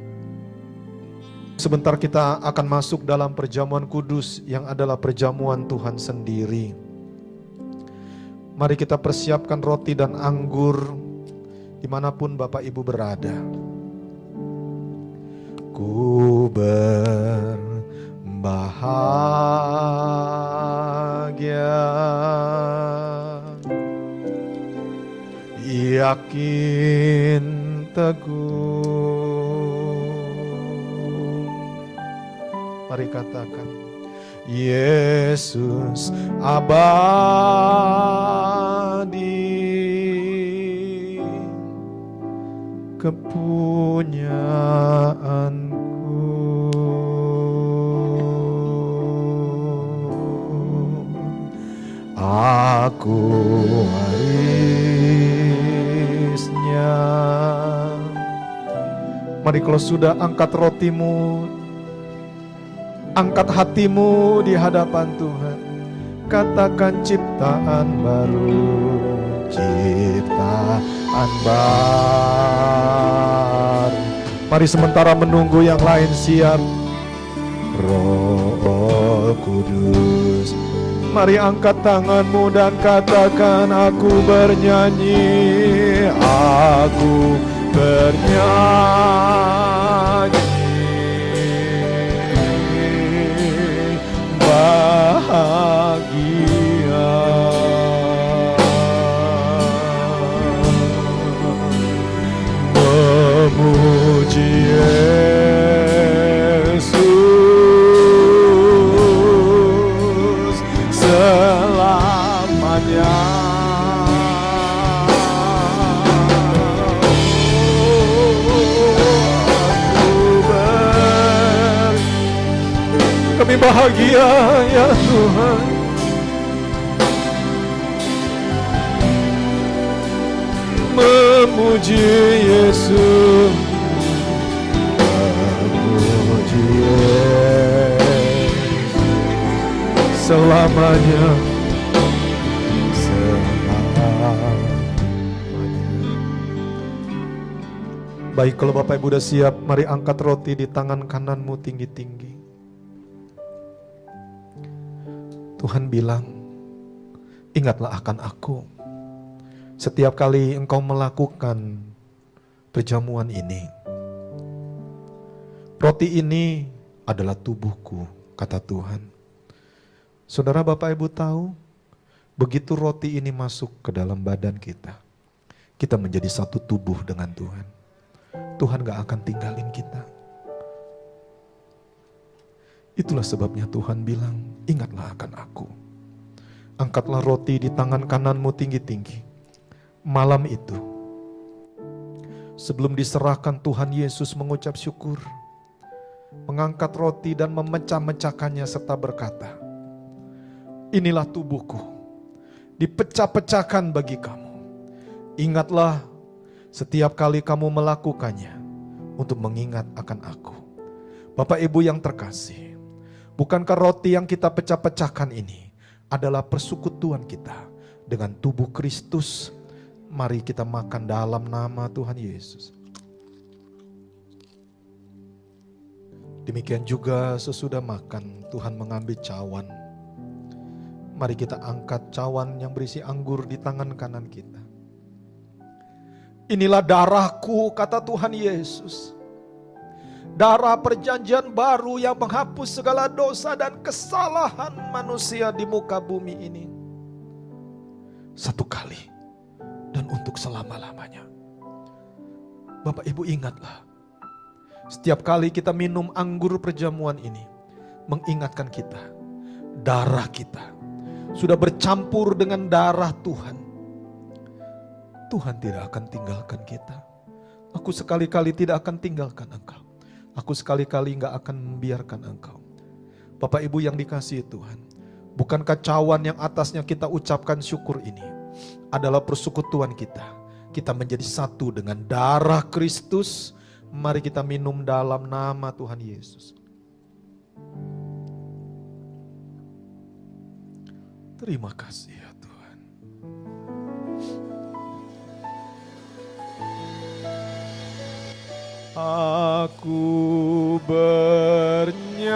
Speaker 3: Sebentar kita akan masuk dalam perjamuan kudus yang adalah perjamuan Tuhan sendiri. Mari kita persiapkan roti dan anggur dimanapun Bapak Ibu berada. Ku berbahagia, yakin teguh. Mari katakan, Yesus abadi, kepunyaanku. Aku warisnya. Mari kalau sudah angkat rotimu, angkat hatimu di hadapan Tuhan. Katakan ciptaan baru, ciptaan baru. Mari sementara menunggu yang lain siap. Roh Kudus, mari angkat tanganmu dan katakan, aku bernyanyi, aku bernyanyi. Bahagia memuji Yesus selamanya. Kami bahagia ya Tuhan. memuji Yesus, memuji Yesus selamanya, selamanya. Baik, kalau Bapak Ibu udah siap, mari angkat roti di tangan kananmu tinggi-tinggi. Tuhan bilang, ingatlah akan aku setiap kali engkau melakukan perjamuan ini. Roti ini adalah tubuhku, kata Tuhan. Saudara, Bapak Ibu tahu, begitu roti ini masuk ke dalam badan kita, kita menjadi satu tubuh dengan Tuhan. Tuhan gak akan tinggalin kita. Itulah sebabnya Tuhan bilang, ingatlah akan aku. Angkatlah roti di tangan kananmu tinggi-tinggi. Malam itu, sebelum diserahkan, Tuhan Yesus mengucap syukur, mengangkat roti dan memecah-mecahkannya serta berkata, inilah tubuhku, dipecah-pecahkan bagi kamu. Ingatlah setiap kali kamu melakukannya untuk mengingat akan aku. Bapak Ibu yang terkasih, bukankah roti yang kita pecah-pecahkan ini adalah persekutuan kita dengan tubuh Kristus? Mari kita makan dalam nama Tuhan Yesus. Demikian juga sesudah makan, Tuhan mengambil cawan. Mari kita angkat cawan yang berisi anggur di tangan kanan kita. Inilah darahku, kata Tuhan Yesus. Darah perjanjian baru yang menghapus segala dosa dan kesalahan manusia di muka bumi ini. Satu kali dan untuk selama-lamanya. Bapak Ibu ingatlah, setiap kali kita minum anggur perjamuan ini, mengingatkan kita, darah kita sudah bercampur dengan darah Tuhan. Tuhan tidak akan tinggalkan kita. Aku sekali-kali tidak akan tinggalkan engkau. Aku sekali-kali gak akan membiarkan engkau. Bapak Ibu yang dikasihi Tuhan, bukankah cawan yang atasnya kita ucapkan syukur ini adalah persekutuan kita? Kita menjadi satu dengan darah Kristus. Mari kita minum dalam nama Tuhan Yesus. Terima kasih ya Tuhan. Aku bernyanyi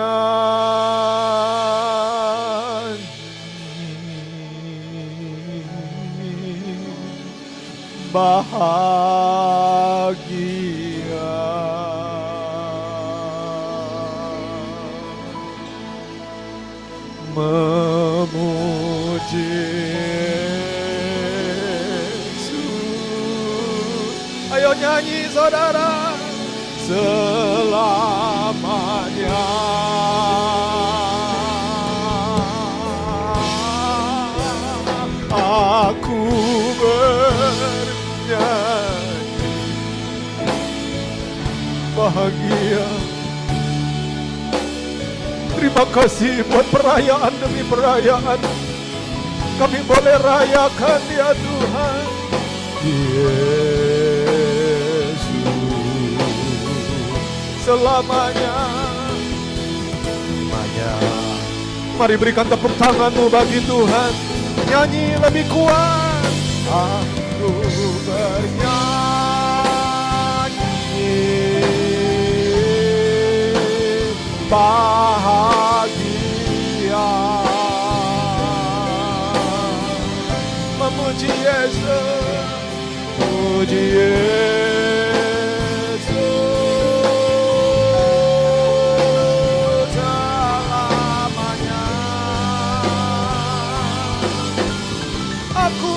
Speaker 3: bahagia, memuji Yesus. Ayo nyanyi saudara. Selamanya aku bernyanyi bahagia. Terima kasih buat perayaan demi perayaan. Kami boleh rayakan ya Tuhan. Selamanya. Mari berikan tepuk tanganmu bagi Tuhan. Nyanyi lebih kuat. Aku bernyanyi bahagia, memuji Yesus, memuji Yesus.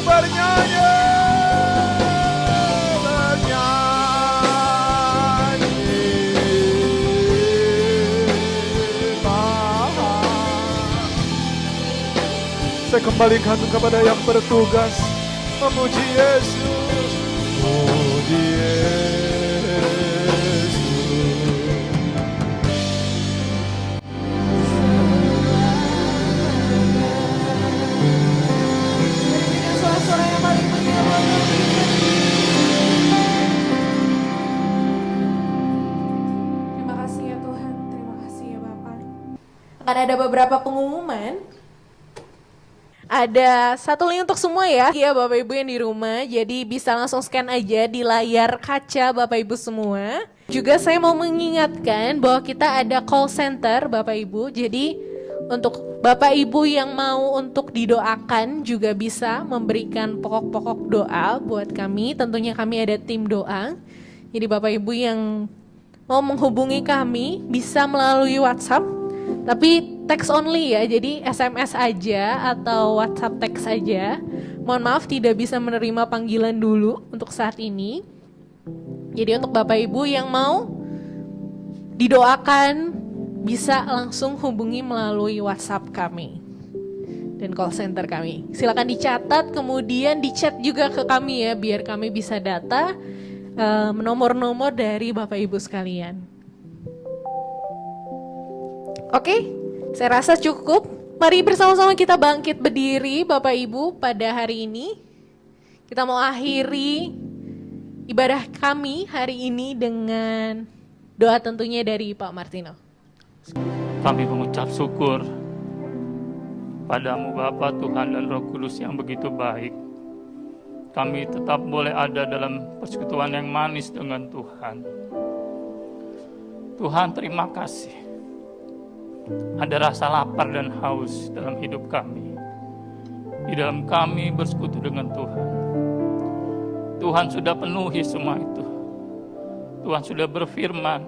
Speaker 3: Bernyanyi, saya kembalikan kepada yang bertugas. Memuji Yesus, memuji Yesus.
Speaker 2: Suara yang paling penting adalah Akan ada beberapa pengumuman. Ada satu link untuk semua ya Bapak Ibu yang di rumah. Jadi bisa langsung scan aja di layar kaca Bapak Ibu semua. Juga saya mau mengingatkan bahwa kita ada call center Bapak Ibu. Jadi untuk Bapak Ibu yang mau untuk didoakan juga bisa memberikan pokok-pokok doa buat kami. Tentunya kami ada tim doa. Jadi Bapak Ibu yang mau menghubungi kami bisa melalui WhatsApp. Tapi text only ya, jadi SMS aja atau WhatsApp text saja. Mohon maaf tidak bisa menerima panggilan dulu untuk saat ini. Jadi untuk Bapak Ibu yang mau didoakan bisa langsung hubungi melalui WhatsApp kami dan call center kami. Silakan dicatat kemudian di-chat juga ke kami ya biar kami bisa data nomor-nomor dari Bapak Ibu sekalian. Oke, saya rasa cukup. Mari bersama-sama kita bangkit berdiri Bapak Ibu pada hari ini. Kita mau akhiri ibadah kami hari ini dengan doa tentunya dari Pak Martino.
Speaker 4: Kami mengucap syukur padamu Bapa, Tuhan dan Roh Kudus yang begitu baik. Kami tetap boleh ada dalam persekutuan yang manis dengan Tuhan. Tuhan, terima kasih. Ada rasa lapar dan haus dalam hidup kami. Di dalam kami bersekutu dengan Tuhan. Tuhan sudah penuhi semua itu. Tuhan sudah berfirman.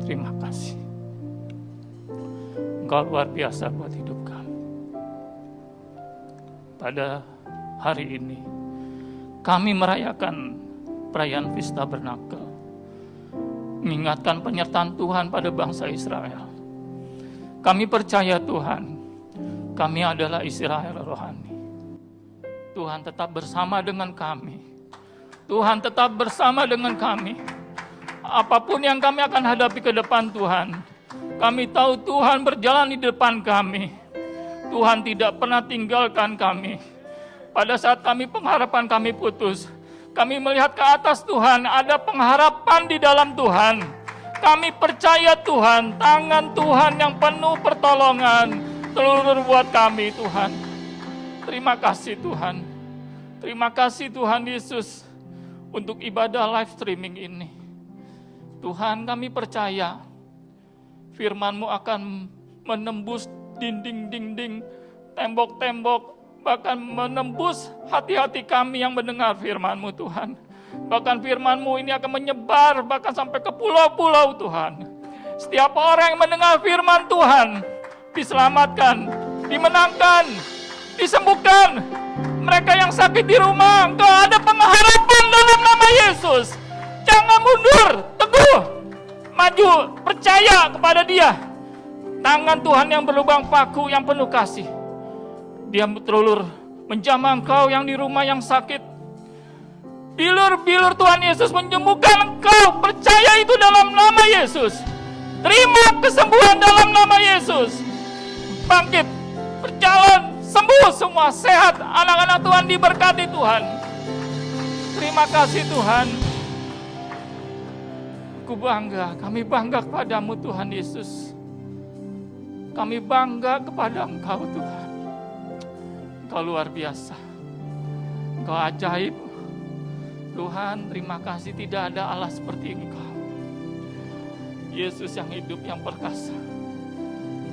Speaker 4: Terima kasih. Engkau luar biasa buat hidup kami. Pada hari ini, kami merayakan perayaan Pesta Tabernakel. Mengingatkan penyertaan Tuhan pada bangsa Israel. Kami percaya Tuhan, kami adalah Israel rohani. Tuhan tetap bersama dengan kami. Tuhan tetap bersama dengan kami. Apapun yang kami akan hadapi ke depan Tuhan, kami tahu Tuhan berjalan di depan kami. Tuhan tidak pernah tinggalkan kami. Pada saat pengharapan kami putus, kami melihat ke atas Tuhan, ada pengharapan di dalam Tuhan. Kami percaya Tuhan, tangan Tuhan yang penuh pertolongan seluruh buat kami Tuhan. Terima kasih Tuhan. Terima kasih Tuhan Yesus untuk ibadah live streaming ini. Tuhan, kami percaya firman-Mu akan menembus dinding-dinding, tembok-tembok, bahkan menembus hati-hati kami yang mendengar firman-Mu Tuhan. Bahkan firman-Mu ini akan menyebar bahkan sampai ke pulau-pulau Tuhan. Setiap orang yang mendengar firman Tuhan diselamatkan, dimenangkan, disembuhkan. Mereka yang sakit di rumah, Engkau ada pengharapan dalam nama Yesus. Jangan mundur, teguh, maju, percaya kepada Dia. Tangan Tuhan yang berlubang paku yang penuh kasih. Dia terulur menjamah engkau yang di rumah yang sakit. Bilur-bilur Tuhan Yesus menyembuhkan engkau. Percaya itu dalam nama Yesus. Terima kesembuhan dalam nama Yesus. Bangkit, berjalan, sembuh semua, sehat. Anak-anak Tuhan diberkati Tuhan. Terima kasih Tuhan. Aku bangga, kami bangga kepadamu Tuhan Yesus. Kami bangga kepada Engkau Tuhan. Engkau luar biasa. Engkau ajaib. Tuhan, terima kasih tidak ada Allah seperti Engkau. Yesus yang hidup, yang perkasa.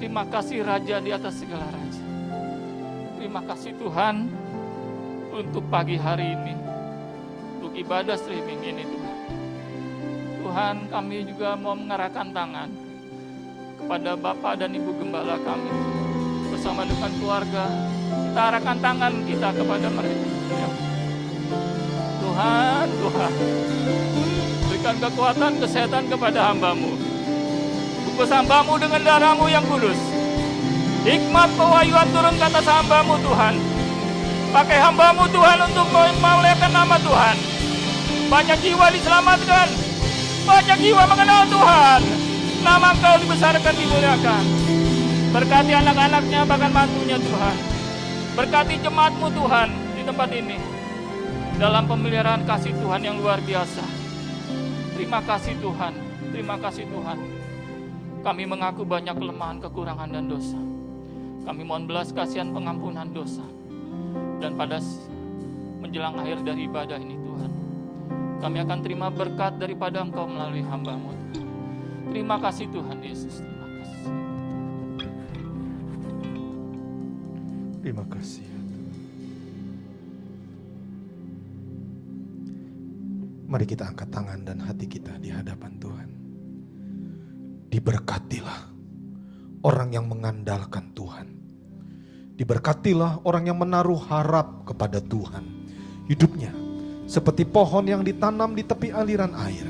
Speaker 4: Terima kasih Raja di atas segala raja. Terima kasih Tuhan untuk pagi hari ini, untuk ibadah streaming ini Tuhan. Tuhan, kami juga mau mengarahkan tangan kepada Bapak dan Ibu Gembala kami. Bersama dengan keluarga, kita arahkan tangan kita kepada mereka. Tuhan, berikan kekuatan, kesehatan kepada hamba-Mu. Bungkus hamba-Mu dengan darah-Mu yang kudus. Hikmat pewahyuan turun ke atas hamba-Mu Tuhan. Pakai hamba-Mu Tuhan untuk memuliakan nama Tuhan. Banyak jiwa diselamatkan. Banyak jiwa mengenal Tuhan. Nama Engkau dibesarkan, dimuliakan. Berkati anak-anaknya, bahkan mantunya Tuhan. Berkati jemaat-Mu Tuhan di tempat ini. Dalam pemeliharaan kasih Tuhan yang luar biasa. Terima kasih Tuhan. Terima kasih Tuhan. Kami mengaku banyak kelemahan, kekurangan, dan dosa. Kami mohon belas kasihan, pengampunan dosa. Dan pada menjelang akhir dari ibadah ini Tuhan, kami akan terima berkat daripada Engkau melalui hamba-Mu. Terima kasih Tuhan Yesus, terima kasih.
Speaker 3: Terima kasih ya Tuhan. Mari kita angkat tangan dan hati kita di hadapan Tuhan. Diberkatilah orang yang mengandalkan Tuhan. Diberkatilah orang yang menaruh harap kepada Tuhan. Hidupnya seperti pohon yang ditanam di tepi aliran air,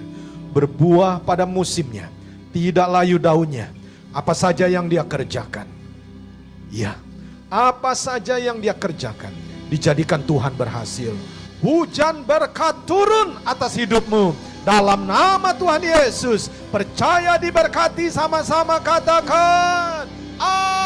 Speaker 3: berbuah pada musimnya, tidak layu daunnya. Apa saja yang dia kerjakan, ya, apa saja yang dia kerjakan, dijadikan Tuhan berhasil. Hujan berkat turun atas hidupmu. Dalam nama Tuhan Yesus, percaya diberkati, sama-sama katakan amin.